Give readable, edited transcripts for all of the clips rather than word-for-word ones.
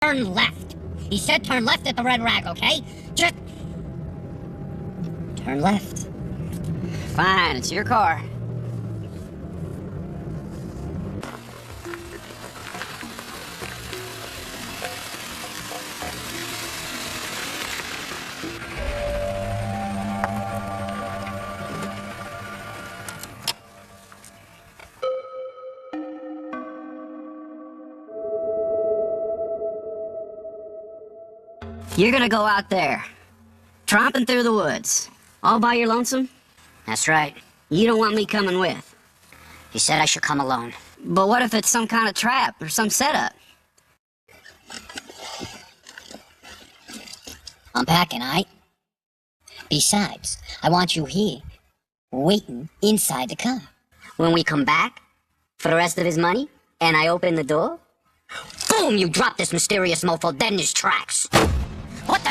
turn left. He said turn left at the Red Rag, okay? Just... turn left. Fine, it's your car. You're gonna go out there, tromping through the woods, all by your lonesome? That's right. You don't want me coming with. He said I should come alone. But what if it's some kind of trap or some setup? I'm packing, aight? Besides, I want you here, waiting inside the car. When we come back, for the rest of his money, and I open the door? Boom! You drop this mysterious mofo dead in his tracks. What the...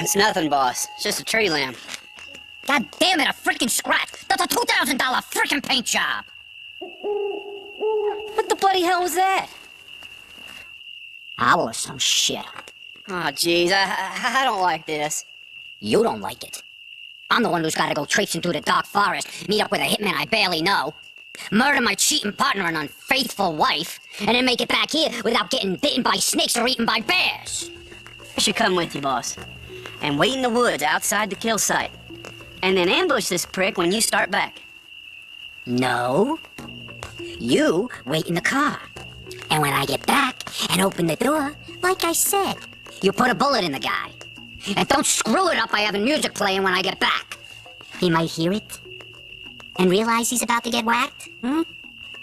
It's nothing, boss. It's just a tree lamp. God damn it, a freaking scratch! That's a $2,000 freaking paint job! What the bloody hell was that? Owl or some shit. Oh, jeez, I don't like this. You don't like it. I'm the one who's gotta go traipsing through the dark forest, meet up with a hitman I barely know, murder my cheating partner and unfaithful wife, and then make it back here without getting bitten by snakes or eaten by bears. I should come with you, boss. And wait in the woods outside the kill site. And then ambush this prick when you start back. No. You wait in the car. And when I get back and open the door, like I said, you put a bullet in the guy. And don't screw it up by having music playing when I get back. He might hear it and realize he's about to get whacked.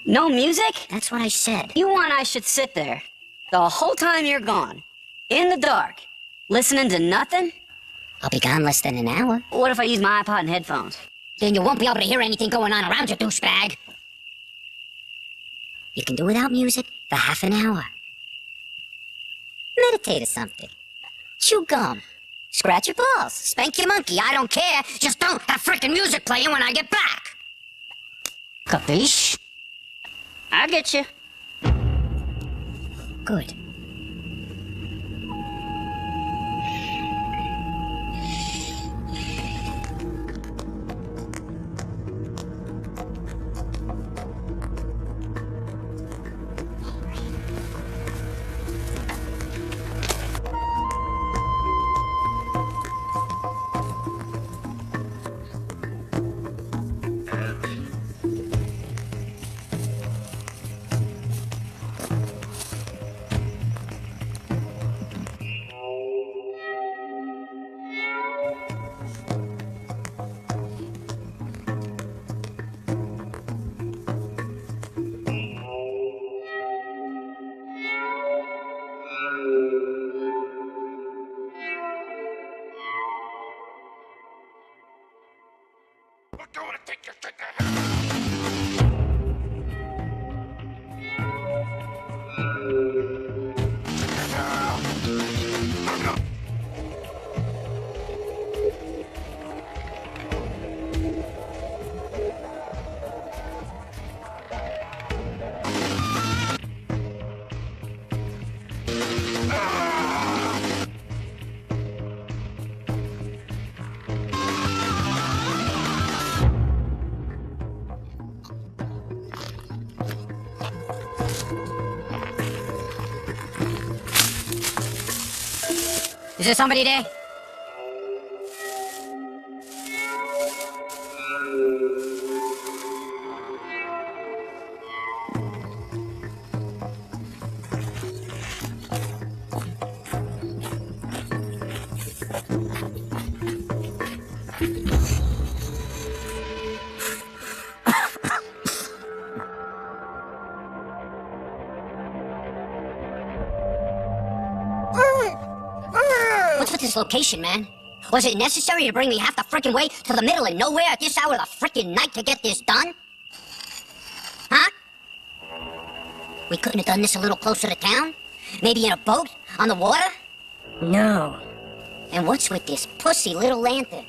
No music? That's what I said. You want I should sit there the whole time you're gone, in the dark, listening to nothing? I'll be gone less than an hour. What if I use my iPod and headphones? Then you won't be able to hear anything going on around you, douchebag. You can do without music for half an hour. Meditate or something. Chew gum. Scratch your balls. Spank your monkey. I don't care. Just don't have frickin' music playing when I get back. Capiche? I get you. Good. Is there somebody there? What's with this location, man? Was it necessary to bring me half the frickin' way to the middle of nowhere at this hour of the frickin' night to get this done? Huh? We couldn't have done this a little closer to town? Maybe in a boat? On the water? No. And what's with this pussy little lantern?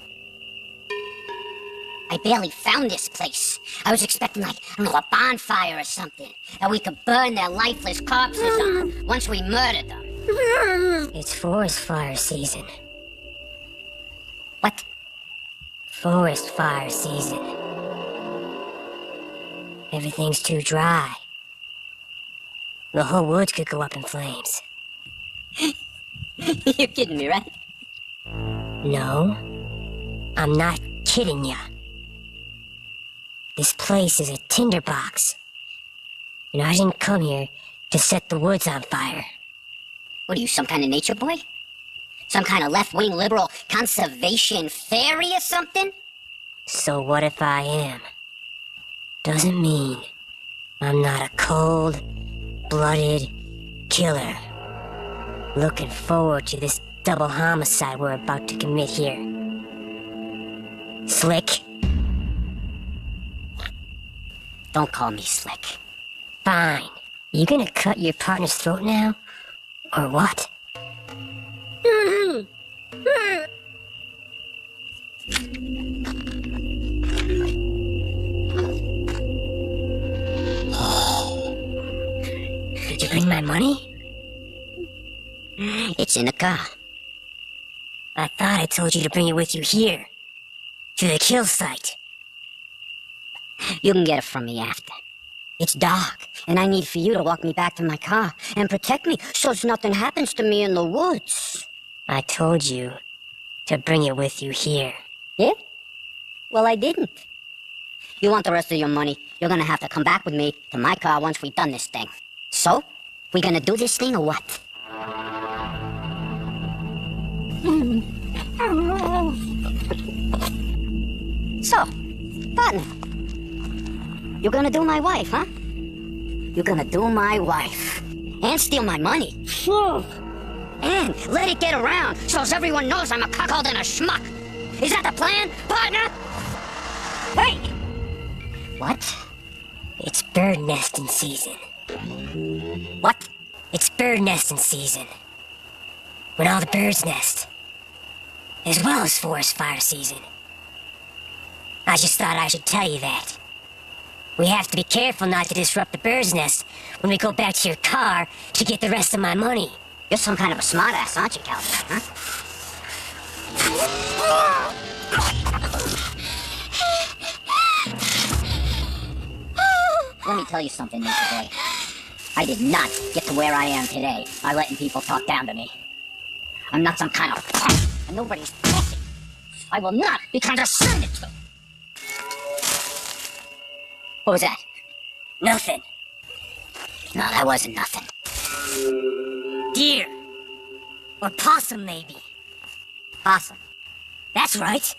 I barely found this place. I was expecting, like, I don't know, a bonfire or something that we could burn their lifeless corpses on once we murdered them. It's forest fire season. What? Forest fire season. Everything's too dry. The whole woods could go up in flames. You're kidding me, right? No, I'm not kidding ya. This place is a tinderbox. And I didn't come here to set the woods on fire. What are you, some kind of nature boy? Some kind of left-wing liberal conservation fairy or something? So what if I am? Doesn't mean I'm not a cold-blooded killer. Looking forward to this double homicide we're about to commit here. Slick? Don't call me Slick. Fine. You gonna cut your partner's throat now? Or what? Did you bring my money? It's in the car. I thought I told you to bring it with you here. To the kill site. You can get it from me after. It's dark, and I need for you to walk me back to my car and protect me so nothing happens to me in the woods. I told you to bring it with you here. Yeah? Well, I didn't. You want the rest of your money, you're gonna have to come back with me to my car once we've done this thing. So, we gonna do this thing or what? So, partner, you're gonna do my wife, huh? You're gonna do my wife and steal my money. And let it get around so as everyone knows I'm a cuckold and a schmuck. Is that the plan, partner? Hey! What? It's bird nesting season. What? It's bird nesting season. When all the birds nest. As well as forest fire season. I just thought I should tell you that. We have to be careful not to disrupt the bird's nest when we go back to your car to get the rest of my money. You're some kind of a smartass, aren't you, Calvin? Huh? Let me tell you something, Nature Boy. I did not get to where I am today by letting people talk down to me. I'm not some kind of punk, and nobody's pussy. I will not be condescended to. What was that? Nothing. No, that wasn't nothing. Deer. Or possum, maybe. Possum. That's right.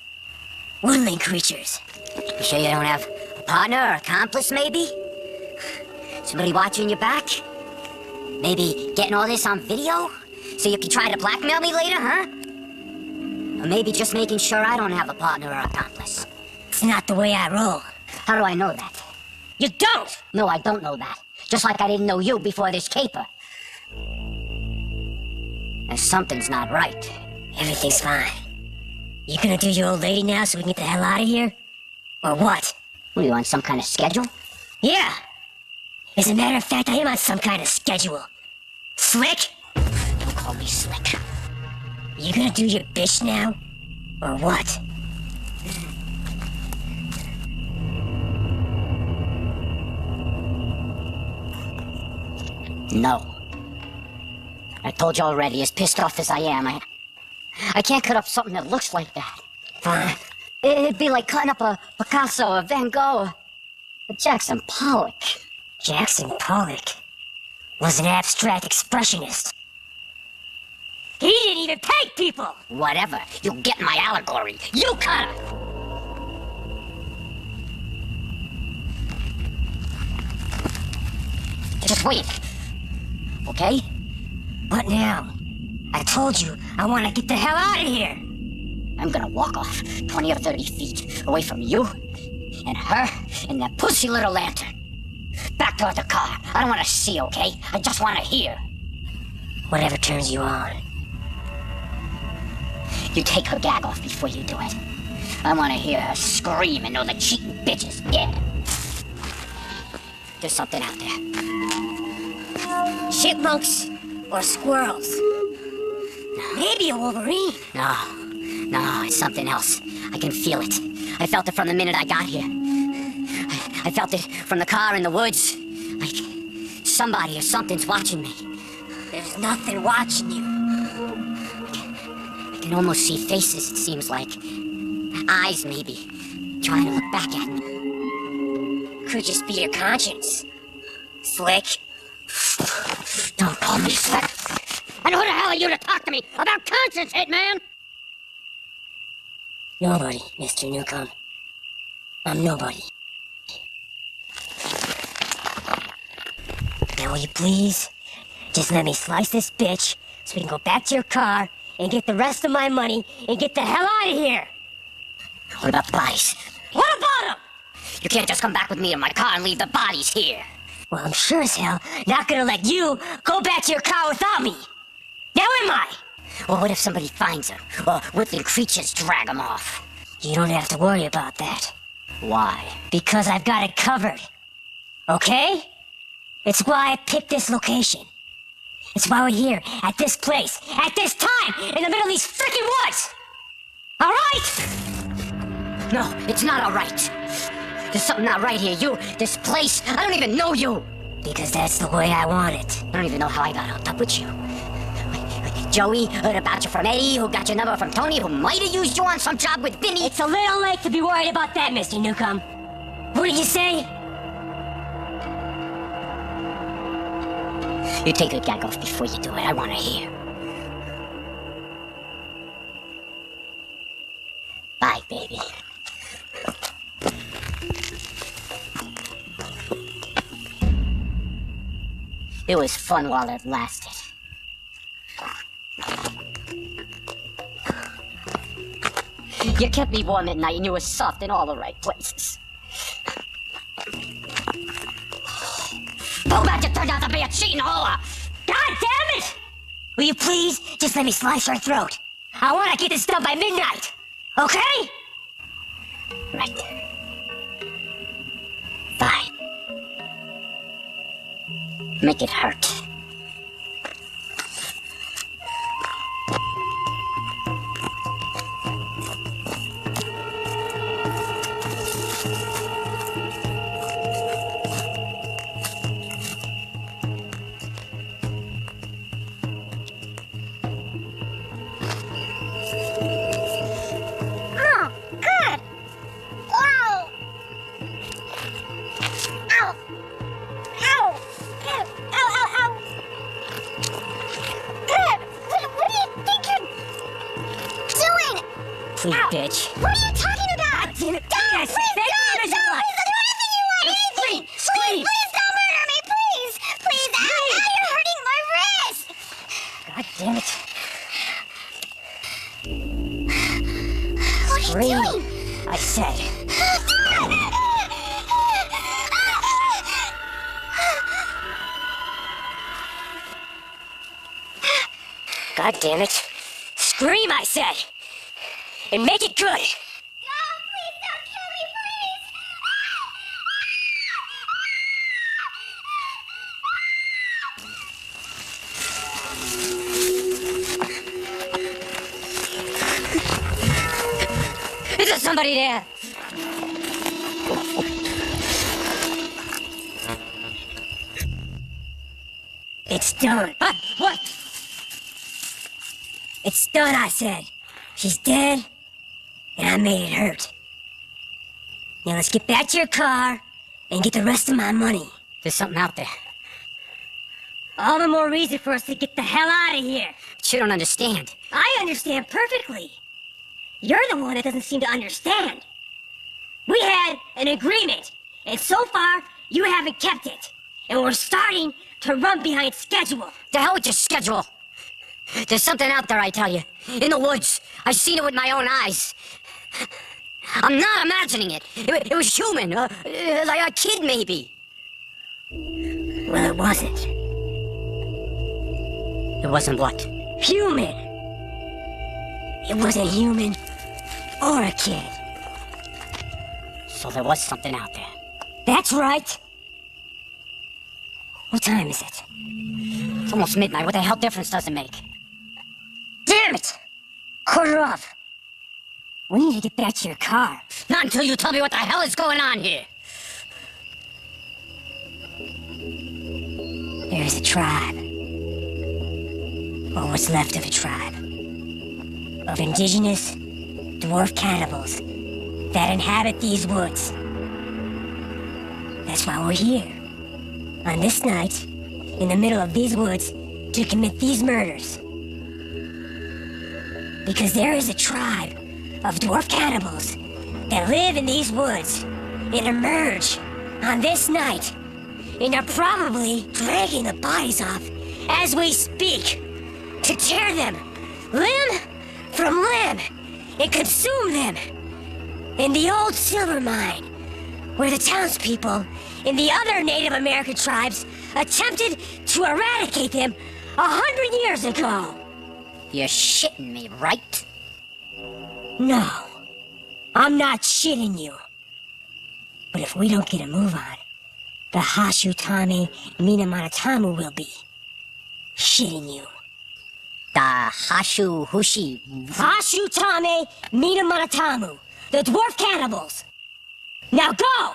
Woodland creatures. You sure you don't have a partner or accomplice, maybe? Somebody watching your back? Maybe getting all this on video? So you can try to blackmail me later, huh? Or maybe just making sure I don't have a partner or accomplice. It's not the way I roll. How do I know that? You don't! No, I don't know that. Just like I didn't know you before this caper. And something's not right. Everything's fine. You gonna do your old lady now so we can get the hell out of here? Or what? What, are you on some kind of schedule? Yeah! As a matter of fact, I am on some kind of schedule. Slick? Don't call me Slick. You gonna do your bitch now? Or what? No. I told you already, as pissed off as I am, I can't cut up something that looks like that. Fine. It'd be like cutting up a Picasso, a Van Gogh, a Jackson Pollock. Jackson Pollock was an abstract expressionist. He didn't even paint people! Whatever. You get my allegory. You cut her! Just wait. Okay? What now? I told you, I want to get the hell out of here! I'm gonna walk off 20 or 30 feet away from you and her and that pussy little lantern. Back toward the car. I don't want to see, okay? I just want to hear. Whatever turns you on. You take her gag off before you do it. I want to hear her scream and know the cheating bitch is dead. There's something out there. Chipmunks or squirrels? Maybe a wolverine. No, it's something else. I can feel it. I felt it from the minute I got here. I felt it from the car in the woods. Like somebody or something's watching me. There's nothing watching you. I can almost see faces, it seems like. Eyes, maybe. Trying to look back at me. Could just be your conscience. Slick. Don't call me slick. And who the hell are you to talk to me about conscience, Hitman? Nobody, Mr. Newcomb. I'm nobody. Now will you please just let me slice this bitch so we can go back to your car and get the rest of my money and get the hell out of here? What about the bodies? What about them? You can't just come back with me in my car and leave the bodies here. Well, I'm sure as hell not gonna let you go back to your car without me. Now am I? Well, what if somebody finds them? Or woodland creatures drag them off? You don't have to worry about that. Why? Because I've got it covered. Okay? It's why I picked this location. It's why we're here, at this place, at this time, in the middle of these freaking woods! Alright? No, it's not alright. There's something not right here. This place, I don't even know you. Because that's the way I want it. I don't even know how I got hooked up with you. Joey heard about you from Eddie, who got your number from Tony, who might have used you on some job with Vinny. It's a little late to be worried about that, Mr. Newcomb. What did you say? You take a gag off before you do it. I want to hear. Bye, baby. It was fun while it lasted. You kept me warm at night and you were soft in all the right places. Too bad you turned out to be a cheating whore! God damn it! Will you please just let me slice your throat? I want to get this done by midnight. Okay? Right. Fine. Make it hurt. Oh, good. Ow. Ow. Ow. Ow, ow, ow. Good. What do you think you're doing? Please, Ow. bitch. What are you talking about? Don't, please don't. Don't do anything you want. Anything. Please don't murder me, please. Please. Ow, you're hurting my wrist. God damn it. What are you doing? I said. God damn it. Scream, I said. And make it good. Please don't kill me, Is there somebody there? It's done. What? It's done, I said. She's dead, and I made it hurt. Now let's get back to your car and get the rest of my money. There's something out there. All the more reason for us to get the hell out of here. But you don't understand. I understand perfectly. You're the one that doesn't seem to understand. We had an agreement, and so far, you haven't kept it. And we're starting to run behind schedule. The hell with your schedule. There's something out there, I tell you. In the woods. I've seen it with my own eyes. I'm not imagining it. It was human. Like a kid, maybe. Well, it wasn't. It wasn't what? Human. It wasn't human or a kid. So there was something out there. That's right. What time is it? It's almost midnight. What the hell difference does it make? Damn it! Quarter of. We need to get back to your car. Not until you tell me what the hell is going on here. There is a tribe. Or what's left of a tribe. Of indigenous dwarf cannibals that inhabit these woods. That's why we're here. On this night, in the middle of these woods, to commit these murders. Because there is a tribe of dwarf cannibals that live in these woods and emerge on this night and are probably dragging the bodies off as we speak to tear them limb from limb and consume them in the old silver mine where the townspeople and the other Native American tribes attempted to eradicate them 100 years ago. You're shitting me, right? No, I'm not shitting you. But if we don't get a move on, the Hashutame Minamanatamu will be shitting you. The Hashutame Hashutame Minamanatamu, the dwarf cannibals. Now go!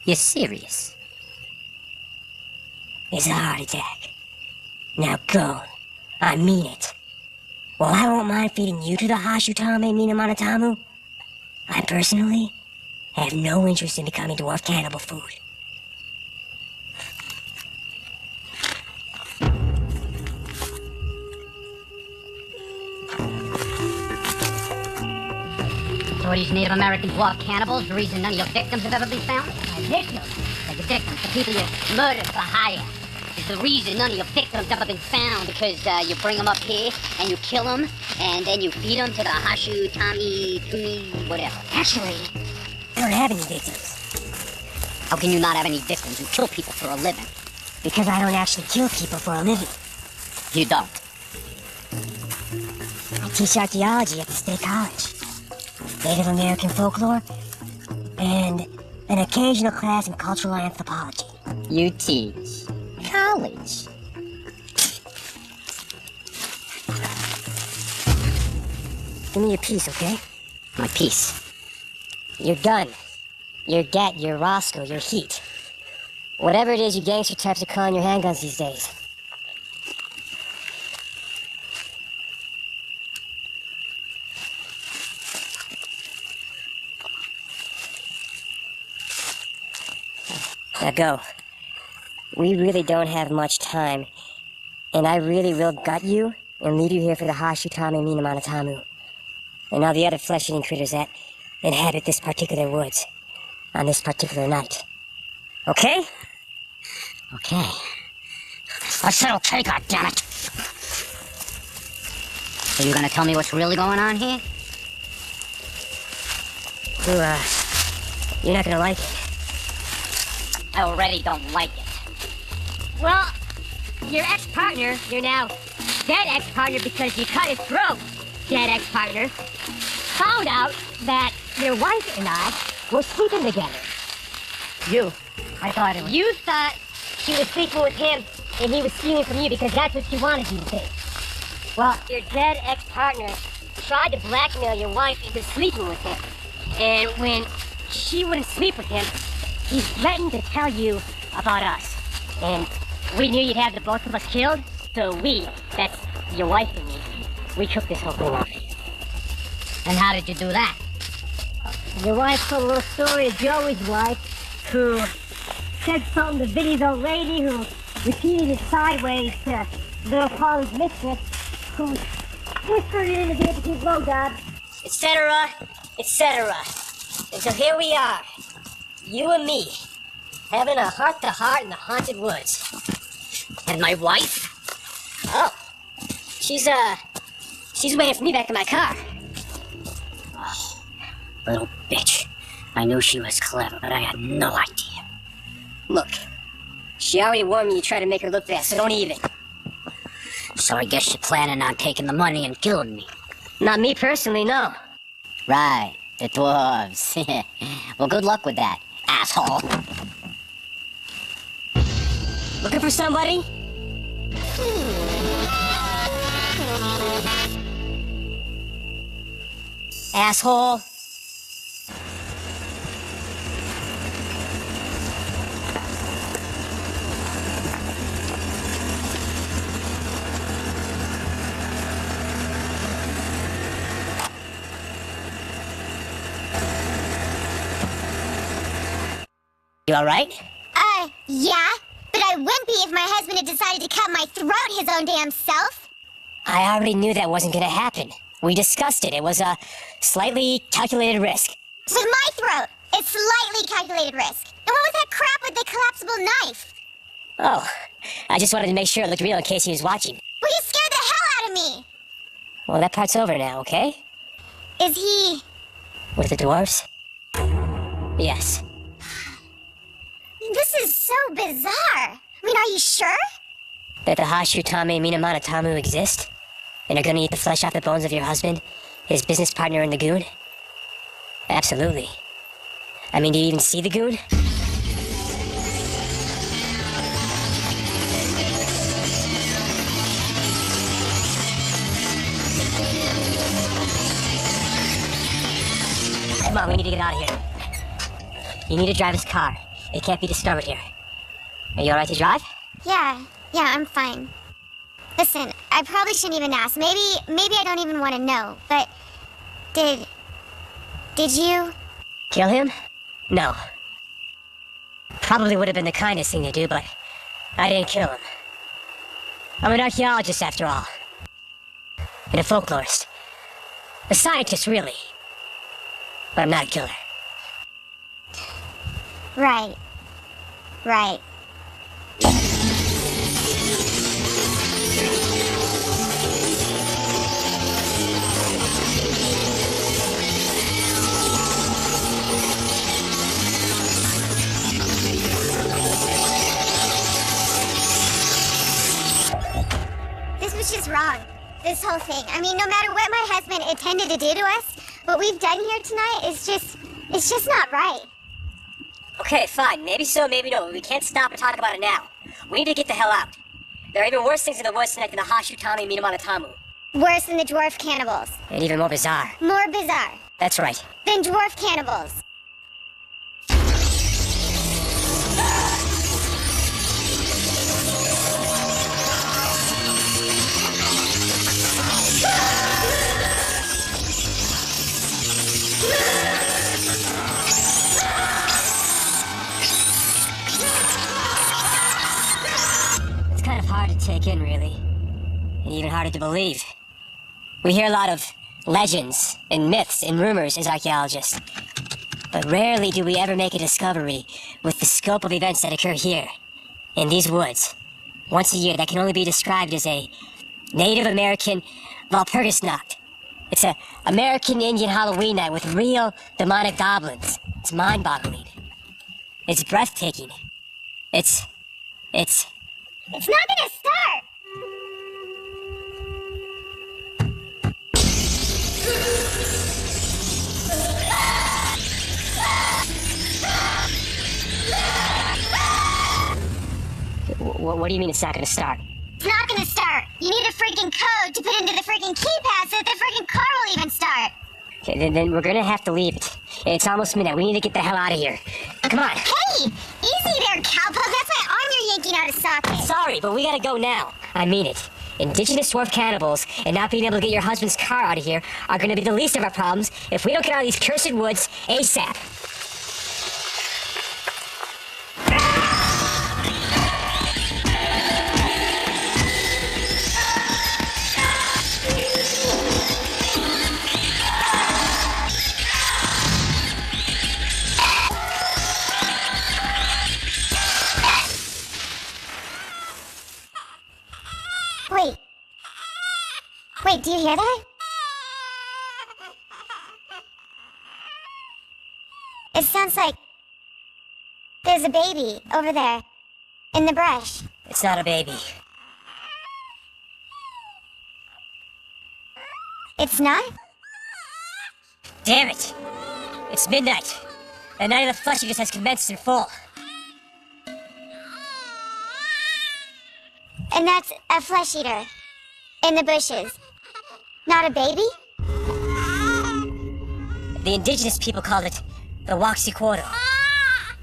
You're serious? It's a heart attack. Now go. I mean it. Well, I won't mind feeding you to the Hashutame Minamanatamu. I personally have no interest in becoming dwarf cannibal food. So are these Native American dwarf cannibals the reason none of your victims have ever been found? My victims? Like the victims, the people you murdered for hire. Is the reason none of your victims have ever been found because you bring them up here and you kill them and then you feed them to the Tumi, whatever. Actually, I don't have any victims. How can you not have any victims? You kill people for a living. Because I don't actually kill people for a living. You don't. I teach archaeology at the State College. Native American folklore, and an occasional class in cultural anthropology. You teach. College. Give me your piece, okay? My piece. Your gun. Your gat, your Roscoe, your heat. Whatever it is you gangster types are calling your handguns these days. Now go. We really don't have much time, and I really will gut you and leave you here for the Hashutame Minamanatamu and all the other flesh-eating critters that inhabit this particular woods on this particular night. Okay? Okay. I said okay, goddammit. So you're gonna tell me what's really going on here? You're not gonna like it. I already don't like it. Well, your ex-partner, your now dead ex-partner because you cut his throat, dead ex-partner, found out that your wife and I were sleeping together. I thought it was... You thought she was sleeping with him and he was stealing from you because that's what she wanted you to think. Well, your dead ex-partner tried to blackmail your wife into sleeping with him. And when she wouldn't sleep with him, he threatened to tell you about us. And we knew you'd have the both of us killed, so that's your wife and me, we took this whole thing off. And how did you do that? Your wife told a little story of Joey's wife, who said something to Vinny's old lady, who repeated it sideways to little Polly's mistress, who whispered it in the ear to keep low, Dad. Etc., etc. Until here we are, you and me, having a heart-to-heart in the haunted woods. And my wife? Oh, she's waiting for me back in my car. Oh, little bitch. I knew she was clever, but I had no idea. Look, she already warned me you try to make her look bad, so don't even. So I guess you're planning on taking the money and killing me. Not me personally, no. Right, the dwarves. Well, good luck with that, asshole. Looking for somebody? Asshole. You alright? Yeah, but I wouldn't be if my husband had decided to cut my throat his own damn self. I already knew that wasn't gonna happen. We discussed it. It was a slightly calculated risk. With my throat, it's slightly calculated risk. And what was that crap with the collapsible knife? Oh, I just wanted to make sure it looked real in case he was watching. Well, you scared the hell out of me. Well, that part's over now, okay? Is he... With the dwarves? Yes. This is so bizarre. I mean, are you sure? That the Hashutame Minamonatamu exist? And are gonna eat the flesh off the bones of your husband? His business partner in the goon? Absolutely. I mean, do you even see the goon? Come on, we need to get out of here. You need to drive his car. It can't be discovered here. Are you alright to drive? Yeah, I'm fine. Listen, I probably shouldn't even ask. Maybe I don't even want to know, but... Did you? Kill him? No. Probably would have been the kindest thing to do, but I didn't kill him. I'm an archaeologist after all. And a folklorist. A scientist, really. But I'm not a killer. Right. This was just wrong. This whole thing. I mean, no matter what my husband intended to do to us, what we've done here tonight is just not right. Okay, fine. Maybe so, maybe no. But we can't stop and talk about it now. We need to get the hell out. There are even worse things in the woods tonight than the Hashutame Minamonatamu. Worse than the dwarf cannibals. And even more bizarre. More bizarre That's right. than dwarf cannibals. It's kind of hard to take in, really. And even harder to believe. We hear a lot of legends and myths and rumors as archaeologists. But rarely do we ever make a discovery with the scope of events that occur here, in these woods, once a year, that can only be described as a Native American Walpurgisnacht. It's a American Indian Halloween night with real demonic goblins. It's mind-boggling. It's breathtaking. It's It's not gonna start. What do you mean it's not gonna start? It's not gonna start. You need a freaking code to put into the freaking keypad so that the freaking car will even start. Okay, then we're gonna have to leave it. It's almost midnight. We need to get the hell out of here. Come on. Hey, easy there, cowpoke. That's my arm you're yanking out of socket. Sorry, but we gotta go now. I mean it. Indigenous dwarf cannibals and not being able to get your husband's car out of here are gonna be the least of our problems if we don't get out of these cursed woods ASAP. Wait, do you hear that? It sounds like there's a baby over there in the brush. It's not a baby. It's not? Damn it! It's midnight. The night of the flesh eaters has commenced in full. And that's a flesh eater in the bushes. Not a baby? The indigenous people called it the Waxiquoto.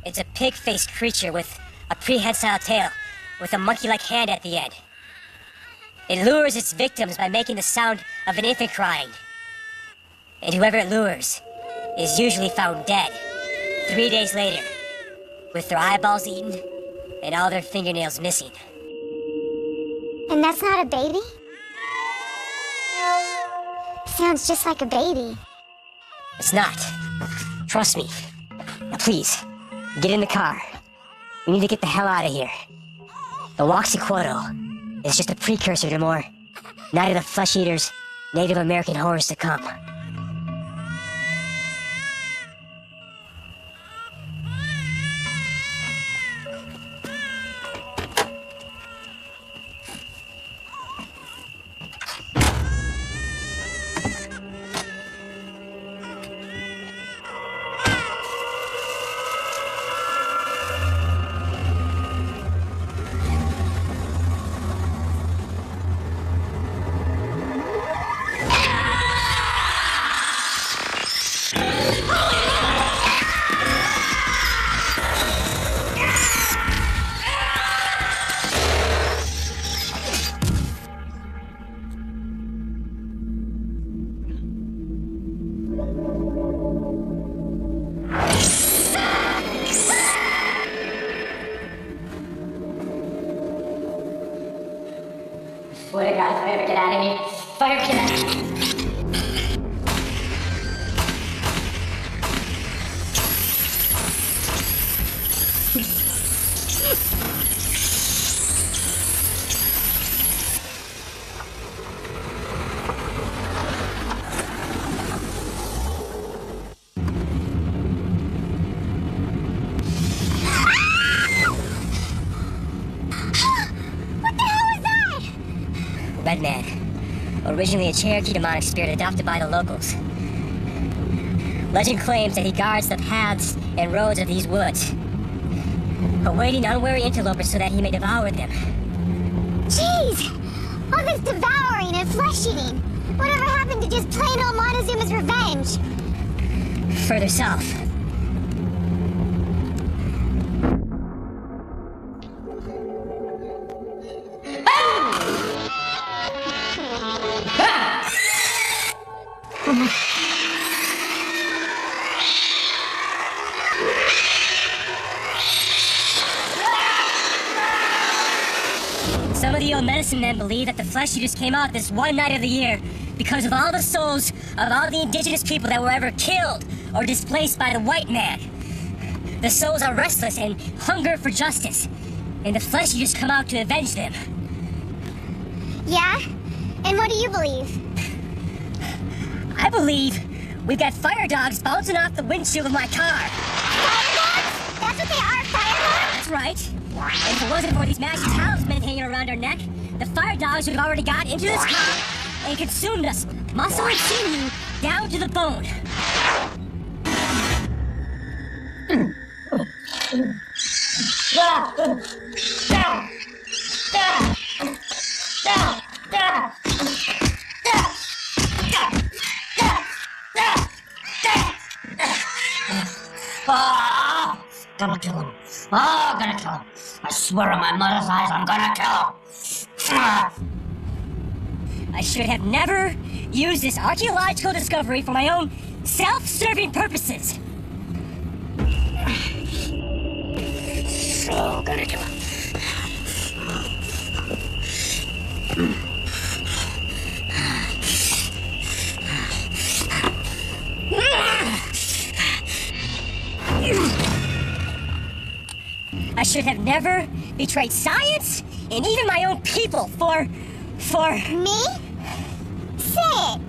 It's a pig-faced creature with a prehensile tail with a monkey-like hand at the end. It lures its victims by making the sound of an infant crying. And whoever it lures is usually found dead 3 days later, with their eyeballs eaten and all their fingernails missing. And that's not a baby? Sounds just like a baby. It's not. Trust me. Now please, get in the car. We need to get the hell out of here. The Waxiquoto is just a precursor to more Night of the Flesh Eaters, Native American horrors to come. Swear to God, if I ever get out of here, if I ever get out of here. Redman, originally a Cherokee demonic spirit adopted by the locals. Legend claims that he guards the paths and roads of these woods, awaiting unwary interlopers so that he may devour them. Jeez! All this devouring and flesh eating. Whatever happened to just plain old Montezuma's revenge? Further south. Some of the old medicine men believe that the flesh eaters came out this one night of the year because of all the souls of all the indigenous people that were ever killed or displaced by the white man. The souls are restless and hunger for justice, and the flesh eaters come out to avenge them. Yeah? And what do you believe? I believe we've got fire dogs bouncing off the windshield of my car. Fire dogs? That's what they are, fire dogs? That's right. And if it wasn't for these magic talismans hanging around our neck, the fire dogs would have already got into this car and consumed us, muscle and sinew, down to the bone. Gonna kill him. Oh, gonna kill him. I swear on my mother's eyes, I'm gonna kill him. I should have never used this archaeological discovery for my own self-serving purposes. Oh, gonna kill him. I should have never betrayed science and even my own people for... Me? Say it!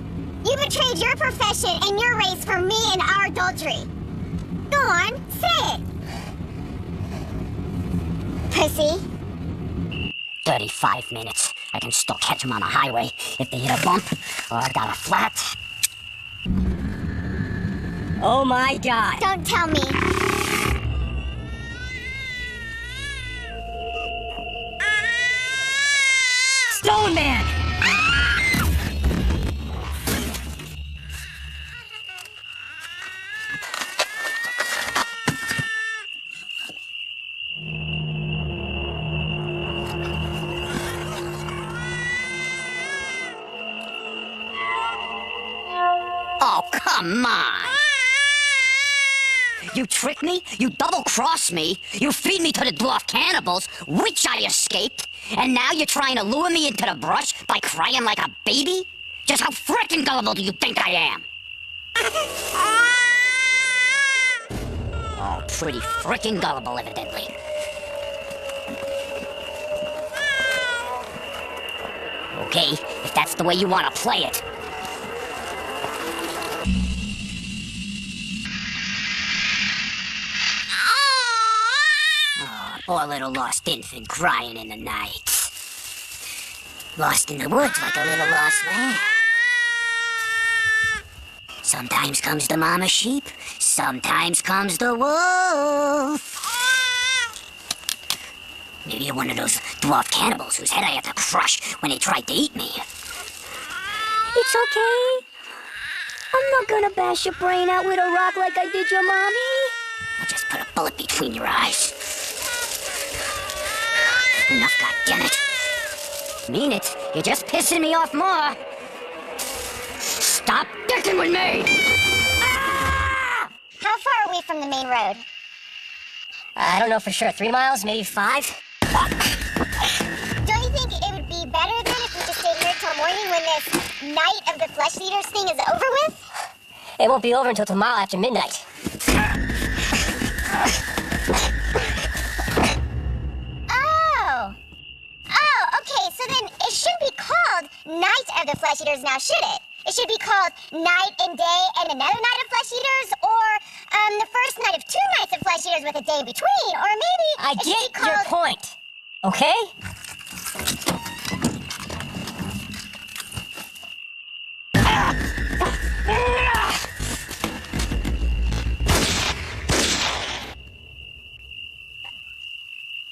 You betrayed your profession and your race for me and our adultery. Go on, say it! Pussy. 35 minutes. I can still catch them on the highway if they hit a bump or I got a flat. Oh my god. Don't tell me. Stone Man! Oh, come on. You trick me, you double-cross me, you feed me to the dwarf cannibals, which I escaped, and now you're trying to lure me into the brush by crying like a baby? Just how frickin' gullible do you think I am? Oh, pretty frickin' gullible, evidently. Okay, if that's the way you want to play it. Poor little lost infant crying in the night. Lost in the woods like a little lost lamb. Sometimes comes the mama sheep, sometimes comes the wolf. Maybe you're one of those dwarf cannibals whose head I had to crush when they tried to eat me. It's okay. I'm not gonna bash your brain out with a rock like I did your mommy. I'll just put a bullet between your eyes. Enough, goddammit. Mean it. You're just pissing me off more. Stop dicking with me! Ah! How far are we from the main road? I don't know for sure. 3 miles, maybe 5? Don't you think it would be better then if we just stayed here till morning when this Night of the Flesh Eaters thing is over with? It won't be over until tomorrow after midnight. Oh, okay, so then it shouldn't be called Night of the Flesh Eaters now, should it? It should be called Night and Day and Another Night of Flesh Eaters, or the first night of 2 nights of Flesh Eaters with a day in between, or maybe I it should be get called... your point. Okay?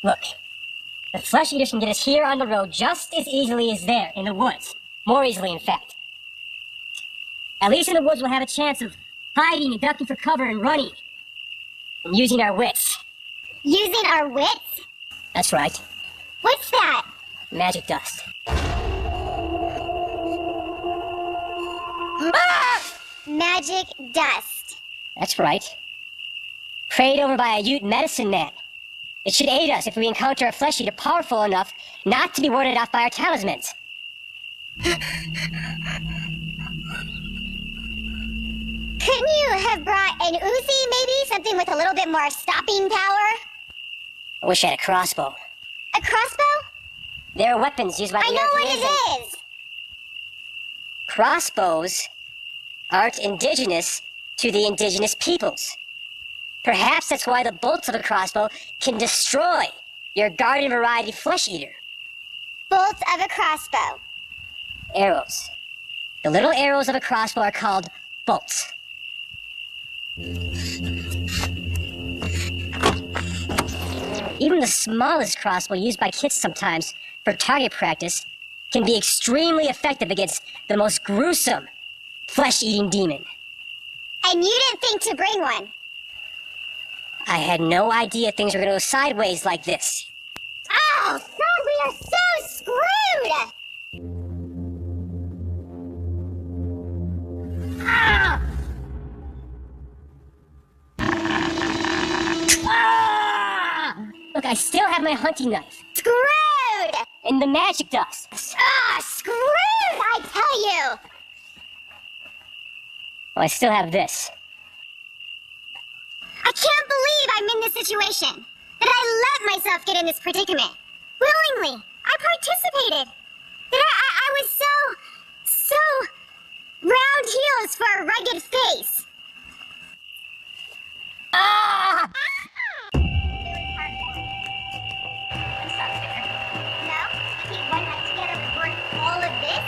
Look, the flesh eaters can get us here on the road just as easily as there, in the woods. More easily, in fact. At least in the woods we'll have a chance of hiding and ducking for cover and running. And using our wits. Using our wits? That's right. What's that? Magic dust. Magic dust. That's right. Prayed over by a Ute medicine man. It should aid us if we encounter a flesh eater powerful enough not to be warded off by our talismans. Couldn't you have brought an Uzi, maybe? Something with a little bit more stopping power? I wish I had a crossbow. A crossbow? They're weapons used by the I know what Europeans and- it is! Crossbows aren't indigenous to the indigenous peoples. Perhaps that's why the bolts of a crossbow can destroy your garden variety flesh eater. Bolts of a crossbow. Arrows. The little arrows of a crossbow are called bolts. Even the smallest crossbow used by kids sometimes for target practice can be extremely effective against the most gruesome flesh-eating demon. And you didn't think to bring one? I had no idea things were going to go sideways like this. Oh, son, we are so screwed! Ah! Ah! Look, I still have my hunting knife. Screwed! And the magic dust. Ah, screwed, I tell you! Well, I still have this. I can't believe I'm in this situation. That I let myself get in this predicament. Willingly. I participated. That I was so round heels for a rugged face. Ah! No? We one night together was worth all of this?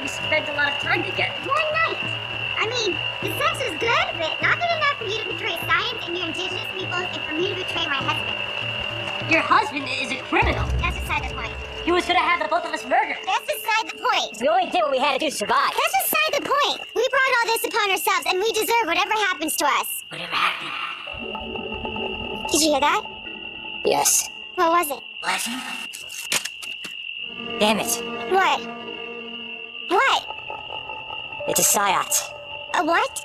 We spent a lot of time together. One night! I mean, The sex was good, but not good enough for you to betray science and your indigenous people and for me to betray my husband. Your husband is a criminal. That's beside the point. He was gonna have the both of us murdered. That's beside the point. We only did what we had to do to survive. That's beside the point. We brought all this upon ourselves, and we deserve whatever happens to us. Whatever happened? Did you hear that? Yes. What was it? What? Damn it. What? What? It's a Psyot. A what?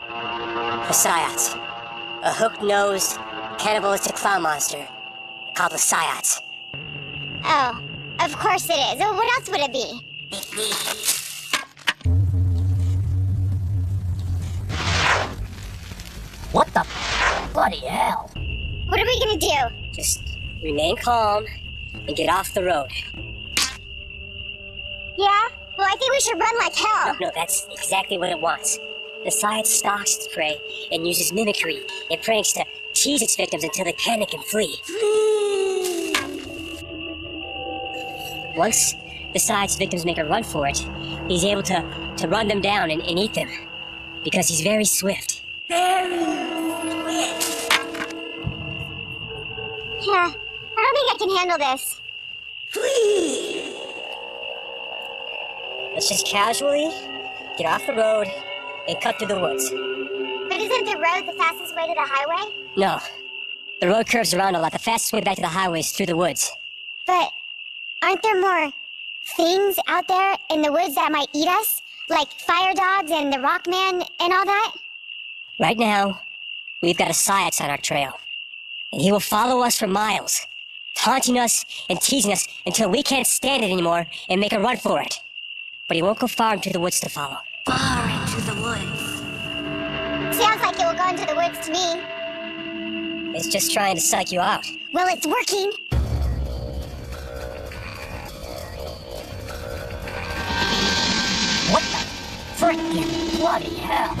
A Psyot. A hook-nosed, cannibalistic clown monster called the Psyot. Oh, of course it is. Oh, what else would it be? What the bloody hell? What are we gonna do? Just remain calm and get off the road. Yeah? Well, I think we should run like hell. No, that's exactly what it wants. The Psyot stalks its prey and uses mimicry and pranks to tease its victims until they panic and flee. Once the Psyot's victims make a run for it, he's able to run them down and eat them. Because he's very swift. Yeah, I don't think I can handle this. Let's just casually get off the road and cut through the woods. But isn't the road the fastest way to the highway? No. The road curves around a lot. The fastest way back to the highway is through the woods. But aren't there more things out there in the woods that might eat us? Like fire dogs and the Rockman and all that? Right now, we've got a Psyot on our trail. And he will follow us for miles, taunting us and teasing us until we can't stand it anymore and make a run for it. But he won't go far into the woods to follow. Far into the woods. Sounds like it will go into the woods to me. It's just trying to psych you out. Well, it's working. What the frickin' bloody hell?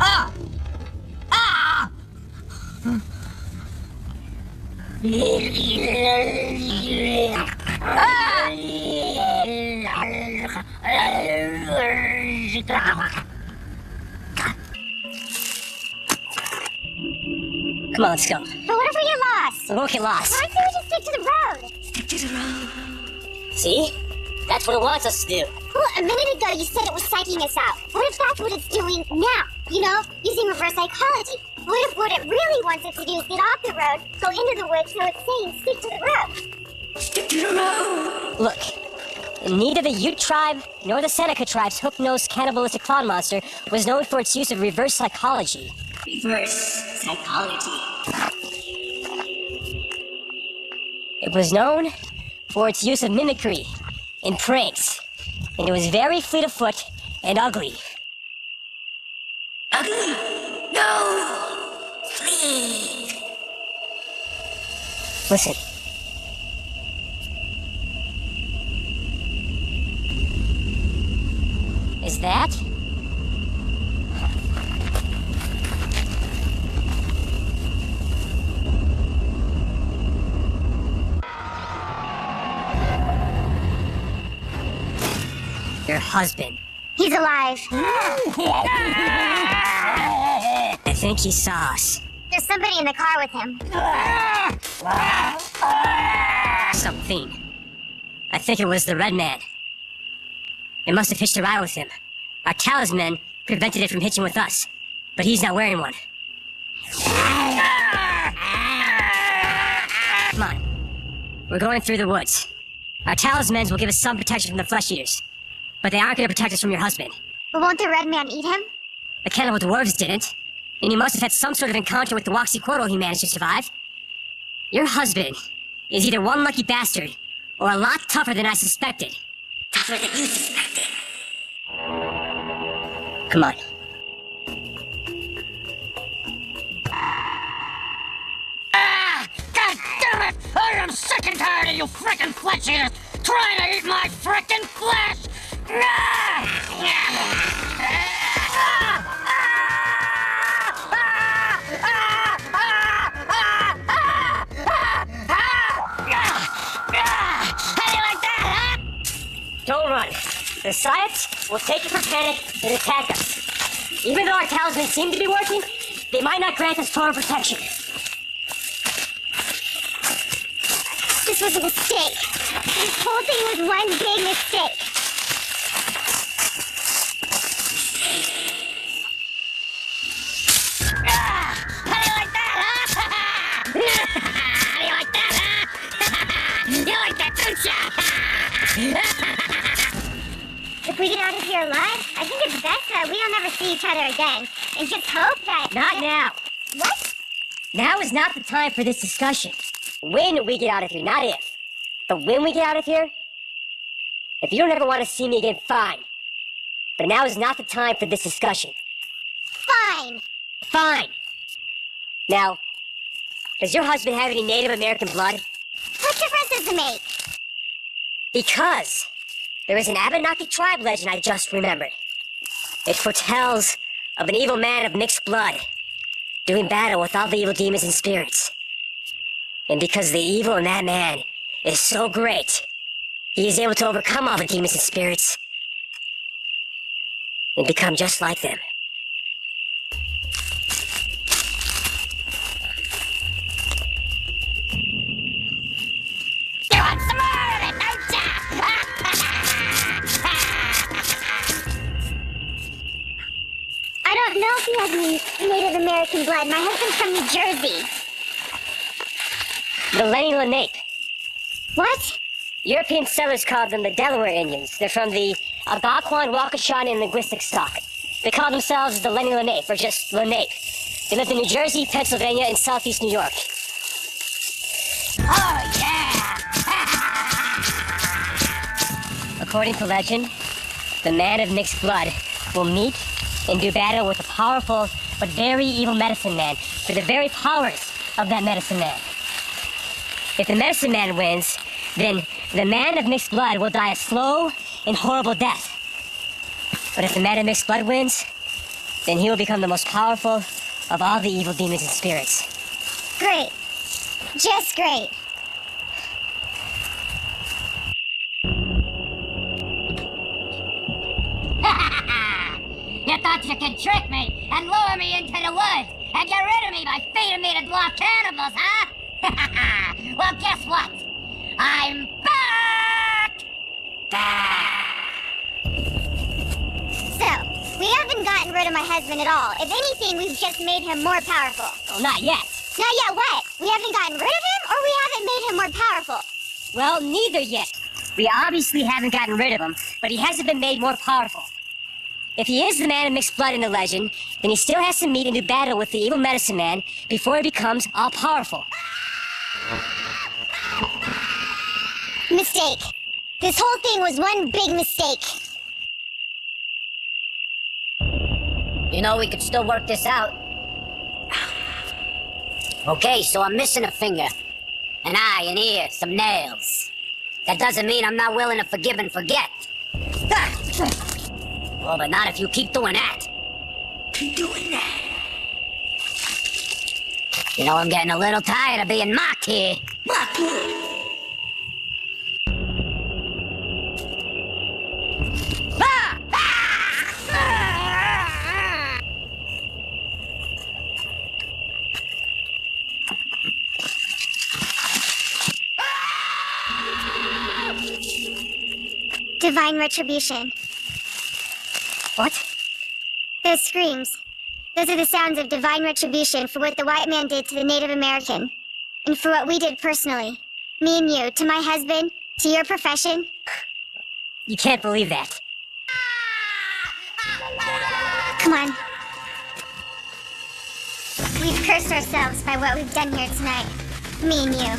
Ah! Ah! Come on, let's go. But what if we get lost? We won't get lost. Why can't we just stick to the road? Stick to the road. See? That's what it wants us to do. Well, a minute ago you said it was psyching us out. What if that's what it's doing now? You know, using reverse psychology. What if what it really wants us to do is get off the road, go into the woods, so it's saying stick to the road? Stick to the road. Look, neither the Ute tribe nor the Seneca tribe's hook-nosed cannibalistic clown monster was known for its use of reverse psychology. Reverse psychology. It was known for its use of mimicry and pranks, and it was very fleet of foot and ugly. Ugly. No. Flee. Listen. Is that? Your husband. He's alive. I think he saw us. There's somebody in the car with him. Something. I think it was the Red Man. It must have hitched a ride with him. Our talisman prevented it from hitching with us, but he's not wearing one. Come on. We're going through the woods. Our talismans will give us some protection from the flesh eaters, but they aren't going to protect us from your husband. But won't the red man eat him? The cannibal dwarves didn't, and he must have had some sort of encounter with the Woxyquotal he managed to survive. Your husband is either one lucky bastard or a lot tougher than I suspected. Tougher than you suspected. Come on. God damn it! I am sick and tired of you frickin' flesh eaters trying to eat my frickin' flesh! How do you like that, huh? Don't run. the Science will take it for panic and attack us. Even though our talismans seem to be working, they might not grant us total protection. This was a mistake. This whole thing was one big mistake. How do you like that, huh? How do you like that, huh? You like that, don't ya? If we get out of here alive, I think it's best that we don't ever see each other again. And just hope that... Not now. What? Now is not the time for this discussion. When we get out of here, not if. But when we get out of here, if you don't ever want to see me again, fine. But now is not the time for this discussion. Fine. Fine. Now, does your husband have any Native American blood? What difference does it make? Because there is an Abenaki tribe legend I just remembered. It foretells of an evil man of mixed blood doing battle with all the evil demons and spirits. And because the evil in that man is so great, he is able to overcome all the demons and spirits and become just like them. You want some more of it, don't ya? I don't know if he has any Native American blood. My husband's from New Jersey. The Lenni Lenape. What? European settlers called them the Delaware Indians. They're from the Algonquin, Waukeshan linguistic stock. They call themselves the Lenni Lenape, or just Lenape. They lived in New Jersey, Pennsylvania, and southeast New York. Oh, yeah! According to legend, the man of mixed blood will meet and do battle with a powerful but very evil medicine man for the very powers of that medicine man. If the medicine man wins, then the man of mixed blood will die a slow and horrible death. But if the man of mixed blood wins, then he will become the most powerful of all the evil demons and spirits. Great. Just great. You thought you could trick me and lure me into the woods and get rid of me by feeding me to dwarf cannibals, huh? Well, guess what? I'm back! So, we haven't gotten rid of my husband at all. If anything, we've just made him more powerful. Oh, not yet. Not yet what? We haven't gotten rid of him, or we haven't made him more powerful? Well, neither yet. We obviously haven't gotten rid of him, but he hasn't been made more powerful. If he is the man of mixed blood in the legend, then he still has to meet and do battle with the evil medicine man before he becomes all-powerful. Mistake. This whole thing was one big mistake. You know, we could still work this out. Okay, so I'm missing a finger, an eye, an ear, some nails. That doesn't mean I'm not willing to forgive and forget. Well, but not if you keep doing that. Keep doing that. You know, I'm getting a little tired of being mocked here. Mocked here. Divine retribution. What? Those screams. Those are the sounds of divine retribution for what the white man did to the Native American. And for what we did personally. Me and you, to my husband, to your profession. You can't believe that. Come on. We've cursed ourselves by what we've done here tonight. Me and you.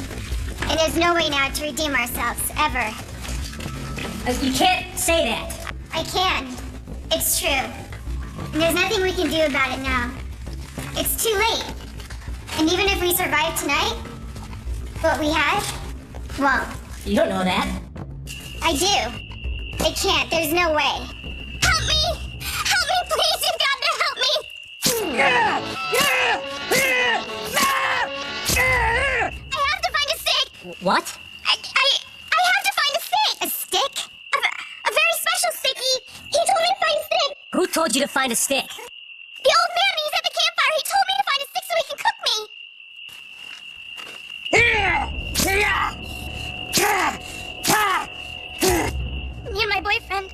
And there's no way now to redeem ourselves, ever. You can't say that. I can. It's true. And there's nothing we can do about it now. It's too late. And even if we survive tonight, what we had won't. You don't know that. I do. I can't. There's no way. Help me! Help me, please! You've got to help me! I have to find a stick! What? I have to find a stick! A stick? A very special stick told you to find a stick? The old man, he's at the campfire. He told me to find a stick so he can cook me. Me and my boyfriend,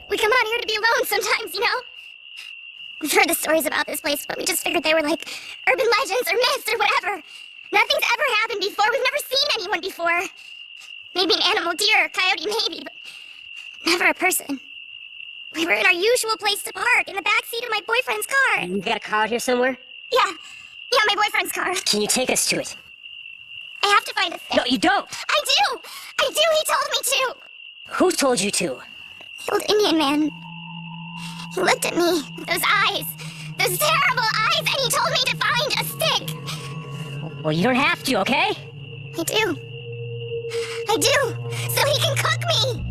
we come out here to be alone sometimes, you know? We've heard the stories about this place, but we just figured they were like urban legends or myths or whatever. Nothing's ever happened before. We've never seen anyone before. Maybe an animal, deer, or coyote, maybe, but never a person. We were in our usual place to park, in the backseat of my boyfriend's car. You got a car out here somewhere? Yeah, my boyfriend's car. Can you take us to it? I have to find a stick. No, you don't! I do! He told me to! Who told you to? The old Indian man. He looked at me with those eyes. Those terrible eyes, and he told me to find a stick. Well, you don't have to, okay? I do. So he can cook me!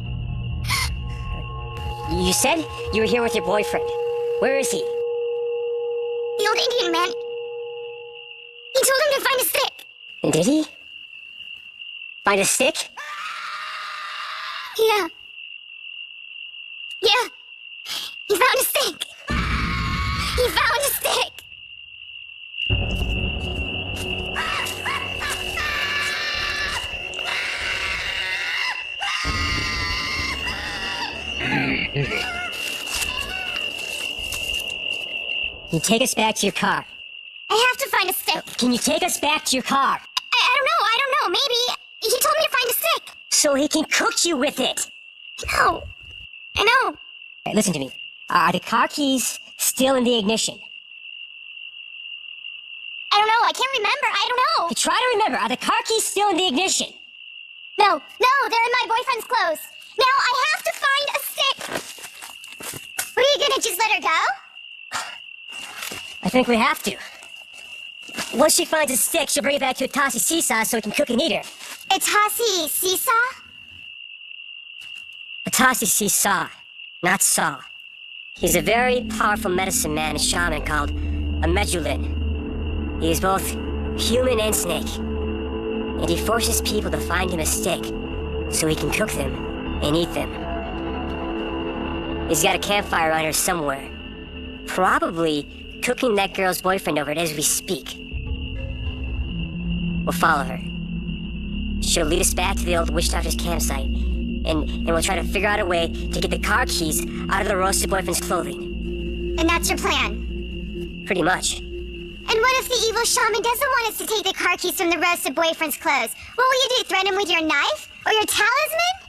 You said you were here with your boyfriend. Where is he? The old Indian man. He told him to find a stick. Did he? Find a stick? Yeah. He found a stick. Can you take us back to your car? I have to find a stick. Can you take us back to your car? I don't know. Maybe. He told me to find a stick. So he can cook you with it. I know. Hey, listen to me. Are the car keys still in the ignition? I don't know. I can't remember. I don't know. Hey, try to remember. Are the car keys still in the ignition? No, they're in my boyfriend's clothes. Now I have to find a stick. What, are you gonna just let her go? I think we have to. Once she finds a stick, she'll bring it back to Atasi Seesaw so we can cook and eat her. Atasi Seesaw? Atasi Seesaw, not Saw. He's a very powerful medicine man and shaman called a Medulin. He is both human and snake. And he forces people to find him a stick so he can cook them and eat them. He's got a campfire around here somewhere. Probably cooking that girl's boyfriend over it as we speak. We'll follow her. She'll lead us back to the old witch doctor's campsite, and we'll try to figure out a way to get the car keys out of the roasted boyfriend's clothing. And that's your plan? Pretty much. And what if the evil shaman doesn't want us to take the car keys from the roasted boyfriend's clothes? What will you do, threaten him with your knife? Or your talisman?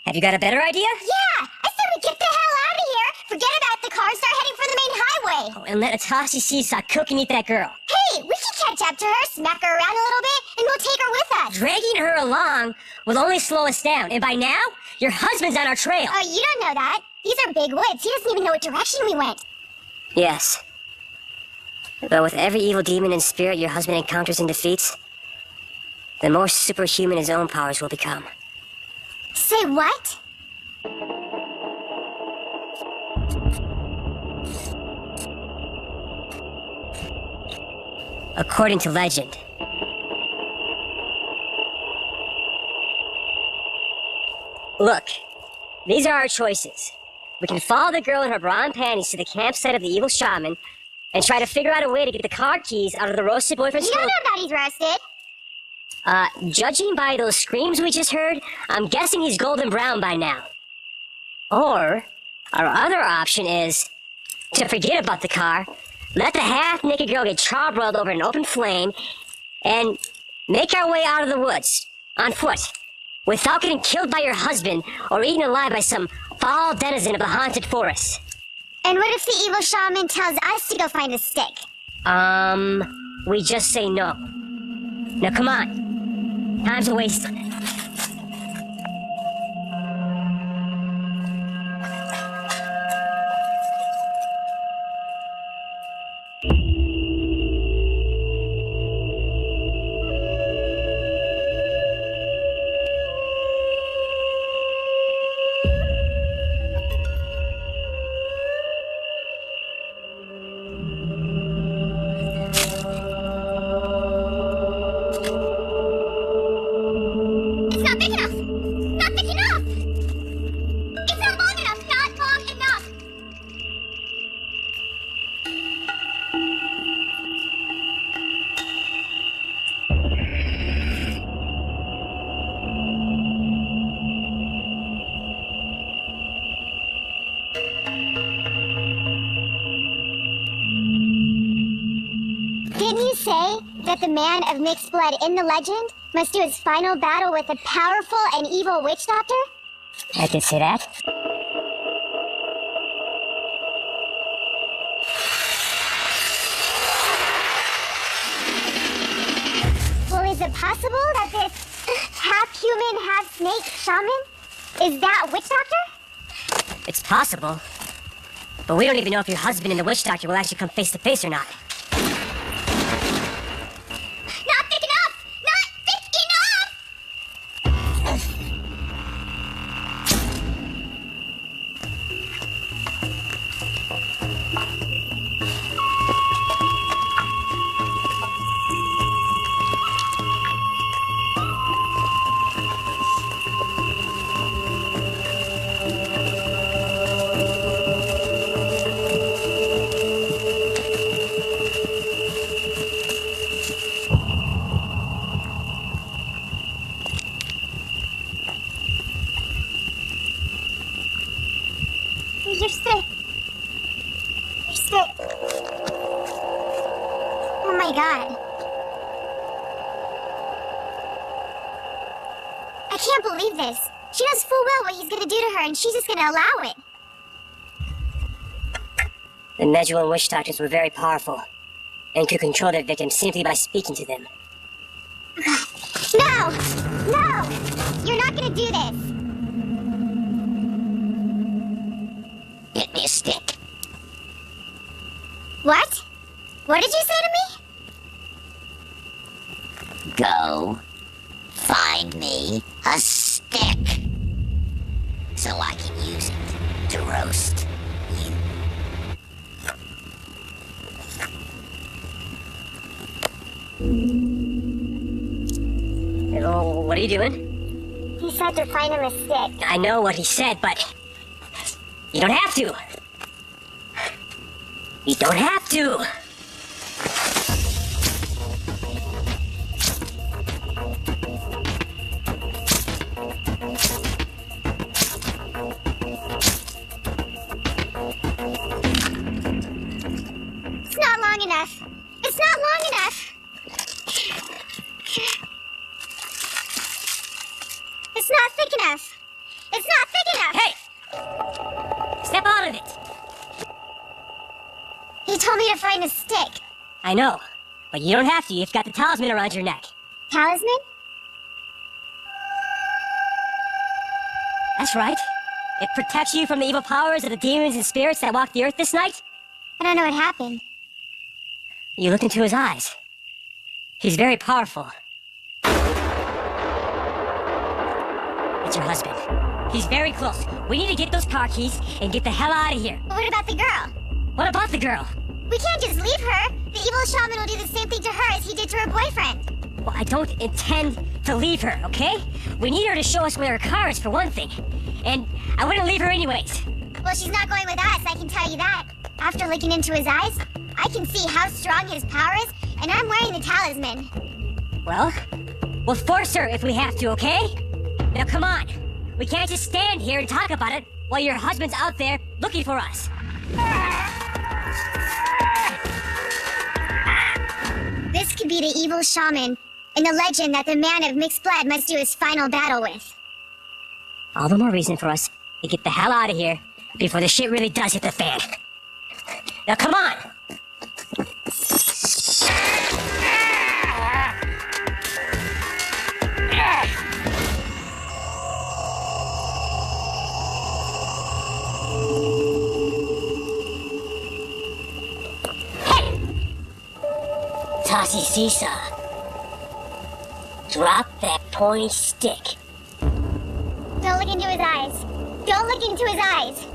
Have you got a better idea? Yeah! I said we get the hell out of here! Forget about the car, start heading for the main highway! Oh, and let Atasi Seesaw cook and eat that girl. Hey, we can catch up to her, smack her around a little bit, and we'll take her with us! Dragging her along will only slow us down, and by now, your husband's on our trail. Oh, you don't know that. These are big woods. He doesn't even know what direction we went. Yes. But with every evil demon and spirit your husband encounters and defeats, the more superhuman his own powers will become. Say what? According to legend. Look, these are our choices. We can follow the girl in her bra and panties to the campsite of the evil shaman and try to figure out a way to get the car keys out of the roasted boyfriend's You don't clothes. know that he's roasted. Judging by those screams we just heard, I'm guessing he's golden brown by now. Or, our other option is to forget about the car, let the half-naked girl get charbroiled over an open flame, and make our way out of the woods, on foot, without getting killed by your husband or eaten alive by some foul denizen of the haunted forest. And what if the evil shaman tells us to go find a stick? We just say no. Now come on. Time's a waste. Didn't you say that the man of mixed blood in the legend must do his final battle with a powerful and evil witch doctor? I did say that. Well, is it possible that this half-human, half-snake shaman is that witch doctor? It's possible. But we don't even know if your husband and the witch doctor will actually come face to face or not. Not thick enough! Not thick enough! You're sick. You're sick. Oh my god. I can't believe this. She knows full well what he's gonna do to her, and she's just gonna allow it. The Medullin witch doctors were very powerful and could control their victims simply by speaking to them. No! No! You're not gonna do this! Get me a stick. What? What did you say to me? Go find me a stick so I can use it to roast you. Oh, what are you doing? He said to find him a stick. I know what he said, but you don't have to. You don't have to. It's not long enough. It's not long enough. It's not thick enough. It's not thick enough. Hey! Step out of it. He told me to find a stick. I know, but you don't have to. You've got the talisman around your neck. Talisman? That's right. It protects you from the evil powers of the demons and spirits that walk the earth this night. I don't know what happened. You looked into his eyes. He's very powerful. It's your husband. He's very close. We need to get those car keys and get the hell out of here. But what about the girl? What about the girl? We can't just leave her. The evil shaman will do the same thing to her as he did to her boyfriend. Well, I don't intend to leave her, okay? We need her to show us where her car is, for one thing. And I wouldn't leave her anyways. Well, she's not going with us, I can tell you that. After looking into his eyes, I can see how strong his power is, and I'm wearing the talisman. Well, we'll force her if we have to, okay? Now come on. We can't just stand here and talk about it while your husband's out there looking for us. This could be the evil shaman in the legend that the man of mixed blood must do his final battle with. All the more reason for us to get the hell out of here before the shit really does hit the fan. Now come on! Hey! Tossy Seesaw. Drop that pointy stick. Don't look into his eyes. Don't look into his eyes.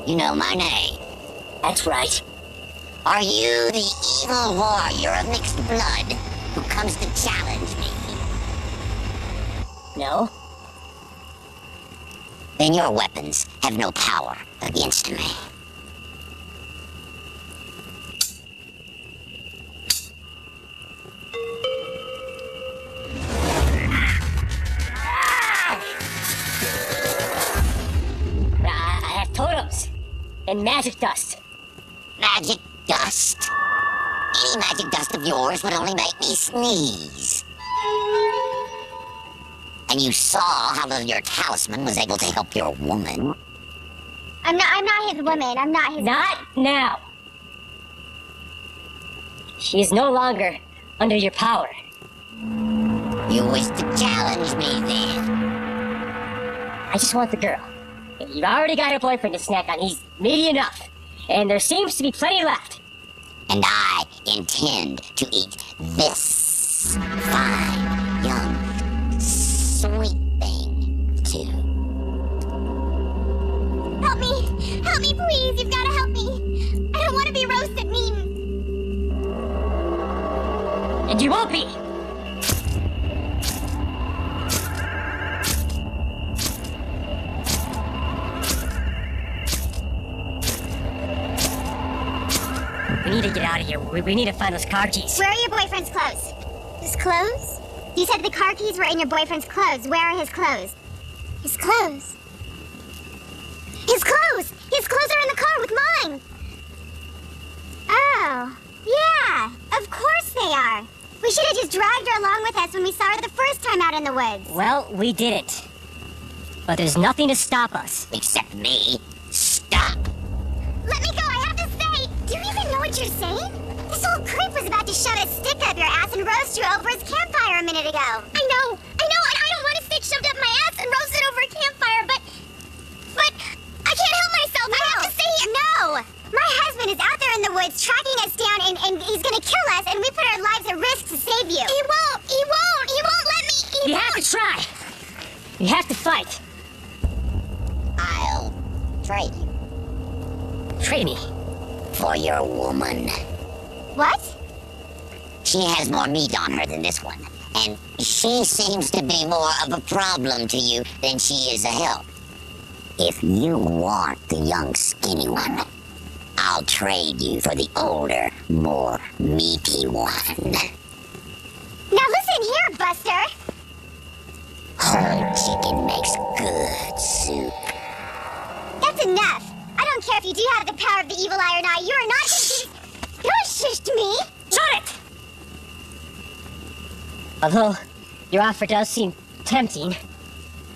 You know my name. That's right. Are you the evil warrior of mixed blood who comes to challenge me? No? Then your weapons have no power against me. I have totems and magic dust. Magic dust. tiny magic dust of yours would only make me sneeze. And you saw how your talisman was able to help your woman. I'm not his woman. I'm not his... Not now. She is no longer under your power. You wish to challenge me then? I just want the girl. You've already got a boyfriend to snack on. He's meaty enough. And there seems to be plenty left. And I intend to eat this fine, young, sweet thing, too. Help me, please. You've got to help me. I don't want to be roasted and eaten. And you won't be. We need to get out of here. We need to find those car keys. Where are your boyfriend's clothes? His clothes? You said the car keys were in your boyfriend's clothes. Where are his clothes? His clothes? His clothes! His clothes are in the car with mine! Oh, yeah, of course they are. We should have just dragged her along with us when we saw her the first time out in the woods. Well, we didn't. But there's nothing to stop us. Except me. Stop. Let me go, I have to say. Do you even know what you're saying? This old creep was about to shove a stick up your ass and roast you over his campfire a minute ago. I know, and I don't want a stick shoved up my ass and roasted over a campfire, but I can't help myself. I have to say, no. My husband is out there in the woods tracking us down and he's gonna kill us and we put our lives at risk to save you. He won't let me. You have to try. You have to fight. I'll trade you Trade me. for your woman. What? She has more meat on her than this one, and she seems to be more of a problem to you than she is a help. If you want the young skinny one, I'll trade you for the older, more meaty one. Now listen here, Buster. Whole chicken makes good soup. That's enough. I don't care if you do have the power of the evil eye or not. You are not... Don't shush to me. Shut it! Although your offer does seem tempting,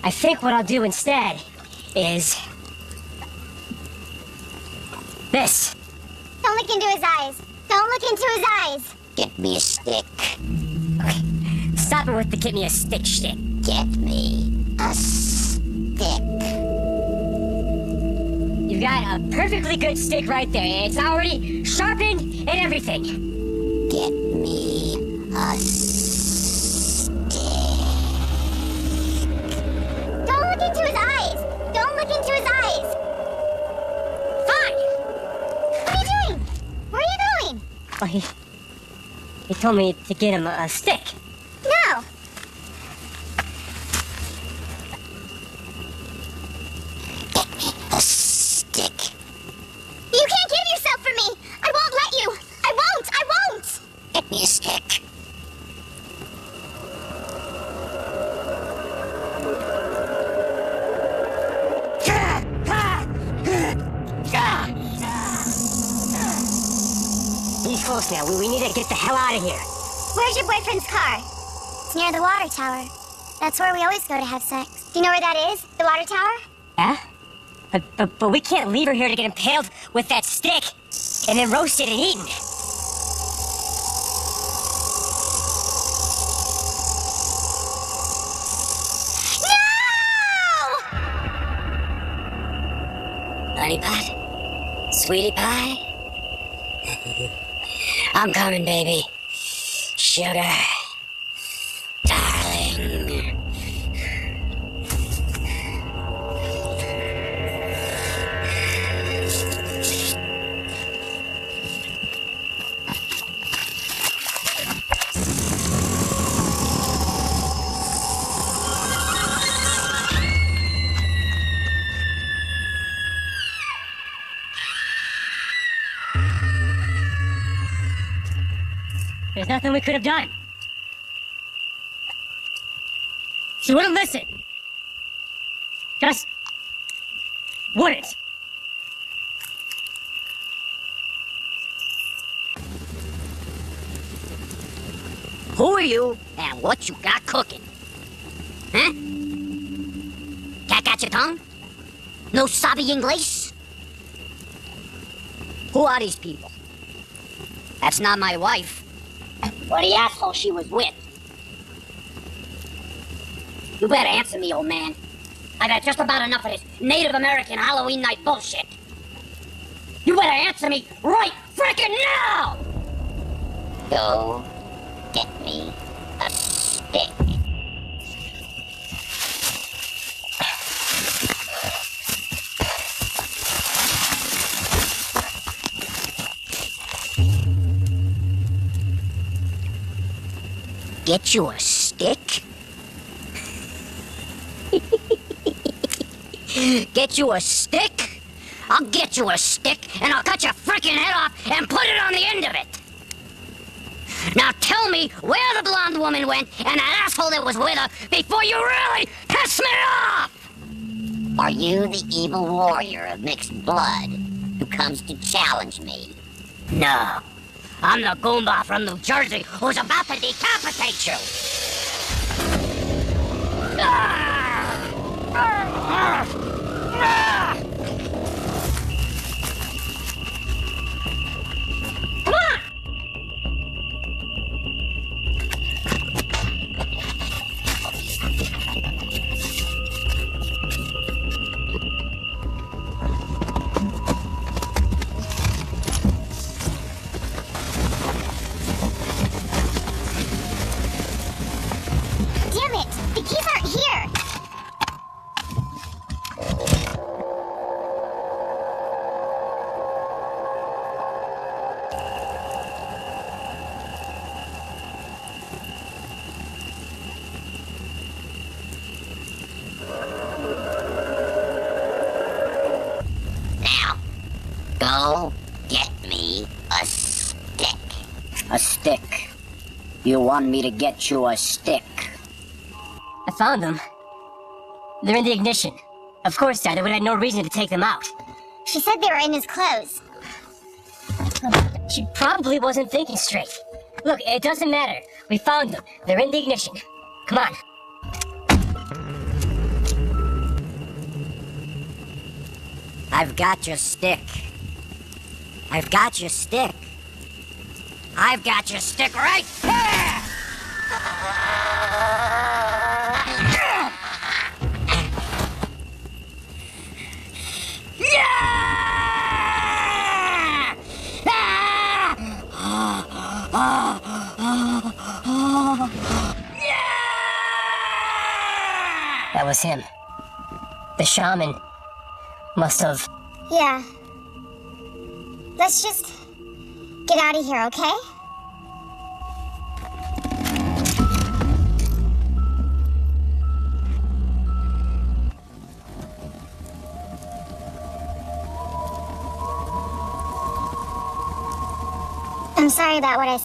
I think what I'll do instead is this. Don't look into his eyes. Don't look into his eyes. Get me a stick. Okay, stop it with the get me a stick shtick. Get me a stick. You've got a perfectly good stick right there. It's already sharpened and everything. Get me a stick. Don't look into his eyes. Don't look into his eyes. Fine! What are you doing? Where are you going? Well, he told me to get him a stick. No. Get me a stick. You can't give yourself for me. I won't let you. I won't. Get me a stick. He's close now. We need to get the hell out of here. Where's your boyfriend's car? It's near the water tower. That's where we always go to have sex. Do you know where that is? The water tower? Yeah? But we can't leave her here to get impaled with that stick and then roasted and eaten. Honey pot? Sweetie pie? I'm coming, baby. Sugar. Darling. There's nothing we could have done. She wouldn't listen. Just wouldn't. Who are you and what you got cooking? Huh? Cat got your tongue? No sabe English? Who are these people? That's not my wife. Or the asshole she was with. You better answer me, old man. I got just about enough of this Native American Halloween night bullshit. You better answer me right frickin' now! Go get me a stick. Get you a stick? Get you a stick? I'll get you a stick and I'll cut your frickin' head off and put it on the end of it. Now tell me where the blonde woman went and that asshole that was with her before you really piss me off! Are you the evil warrior of mixed blood who comes to challenge me? No. I'm the Goomba from New Jersey who's about to decapitate you! Come on! Damn it! The keys aren't here! Now, go get me a stick. A stick. You want me to get you a stick? I found them. They're in the ignition. Of course, Dad, I would have no reason to take them out. She said they were in his clothes. She probably wasn't thinking straight. Look, it doesn't matter. We found them. They're in the ignition. Come on. I've got your stick. I've got your stick. I've got your stick right here! That was him. The shaman must have. Yeah. Let's just get out of here, okay? I'm sorry about what I